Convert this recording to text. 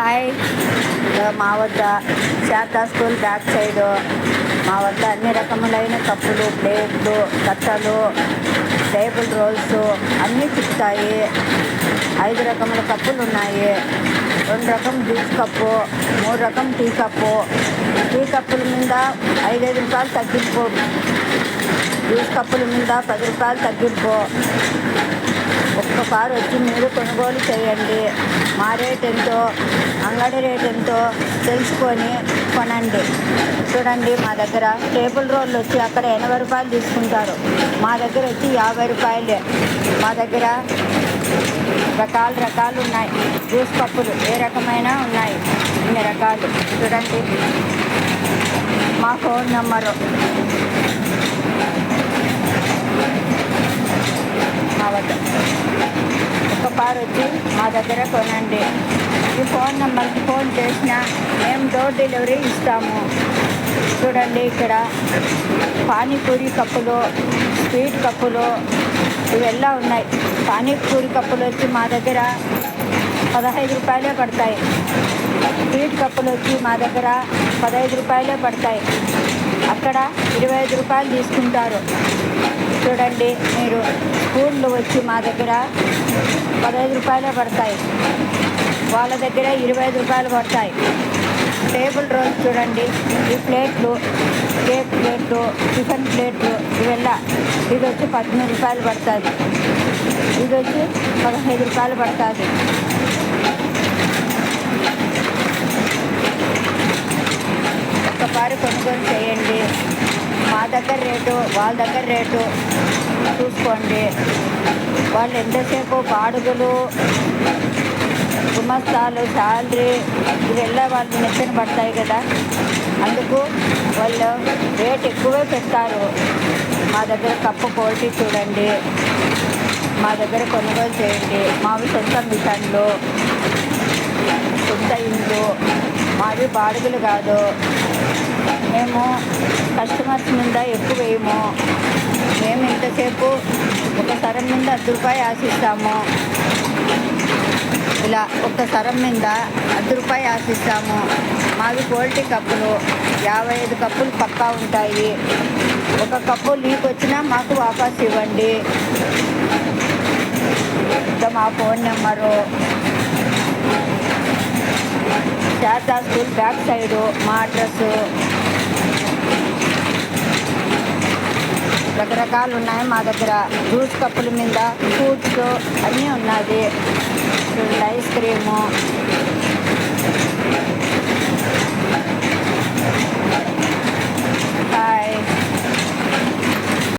Hi. మా వద్ద Sharada school back side మా వద్ద అన్ని రకములైన కప్పులు, ప్లేట్లు, కట్టలు, టేబుల్ రోల్స్ అన్నీ చిక్కుతాయి. 5 రకముల కప్పులు ఉన్నాయి. 2 రకం జ్యూస్ కప్పు, 3 రకం టీ కప్పు. టీ కప్పుల మీద 5 రూపాయలు తగ్గింపు, జ్యూస్ కప్పుల మీద 10 రూపాయలు తగ్గింపు. ఒక్కసారి వచ్చి మీరు కొనుగోలు చేయండి. మా రేట్ ఎంతో, అంగడి రేట్ ఎంతో తెలుసుకొని కొనండి. చూడండి, మా దగ్గర టేబుల్ రోళ్ళు వచ్చి అక్కడ 80 రూపాయలు తీసుకుంటారు. మా దగ్గర వచ్చి 50 రూపాయలే. మా దగ్గర రకాలు ఉన్నాయి. జ్యూస్ కప్పులు ఏ రకమైన ఉన్నాయి, ఇన్ని రకాలు. చూడండి, మా ఫోన్ నెంబరు మా వద్ద ఒక్కసారి వచ్చి మా దగ్గర కొనండి. ఈ ఫోన్ నెంబర్కి ఫోన్ చేసినా మేము డోర్ డెలివరీ ఇస్తాము. చూడండి, ఇక్కడ పానీపూరి కప్పులు, స్వీట్ కప్పులు ఇవెల్లా ఉన్నాయి. పానీపూరి కప్పులు వచ్చి మా దగ్గర 15 రూపాయలే పడతాయి. స్వీట్ కప్పులు వచ్చి మా దగ్గర 15 రూపాయలే పడతాయి. అక్కడ 25 రూపాయలు తీసుకుంటారు. చూడండి, మీరు స్పూన్లు వచ్చి మా దగ్గర 15 రూపాయలే పడతాయి. వాళ్ళ దగ్గర 25 రూపాయలు పడతాయి. టేబుల్ రోల్స్ చూడండి, ఈ ప్లేట్లు, కేక్ ప్లేట్లు, టిఫిన్ ప్లేట్లు ఇవెల్లా ఇది వచ్చి 13 రూపాయలు పడుతుంది. ఇది వచ్చి 15 రూపాయలు పడుతుంది. ఒక్కసారి కొనుగోలు చేయండి. మా దగ్గర రేటు, వాళ్ళ దగ్గర రేటు చూసుకోండి. వాళ్ళు ఎంతసేపు బాడుగులు, గుమస్తాలు, శాలరీ ఇవెల్లా వాళ్ళు నెత్తిన పడతాయి కదా, అందుకు వాళ్ళు రేట్ ఎక్కువే పెడతారు. మా దగ్గర కప్పు క్వాలిటీ చూడండి. మా దగ్గర కొనుగోలు చేయండి. మావి సొంత మిషన్లు, సొంత ఇండ్లు, మావి బాడుగులు కాదు. మేము కస్టమర్స్ మీద ఎక్కువ వేయము. మేము ఇంతసేపు ఒక సరం మీద 10 రూపాయలు ఆశిస్తాము. ఇలా ఒక సరం మీద 10 రూపాయలు ఆశిస్తాము. మావి క్వాలిటీ కప్పులు 55 కప్పులు పక్కా ఉంటాయి. ఒక కప్పు లీక్ వచ్చినా మాకు వాపస్ ఇవ్వండి. ఇంకా మా phone number Sharada school back side మా అడ్రస్సు. రకరకాలు ఉన్నాయి మా దగ్గర. జ్యూస్ కప్పుల మీద ఫ్రూట్స్ అన్నీ ఉన్నది. Ice cream,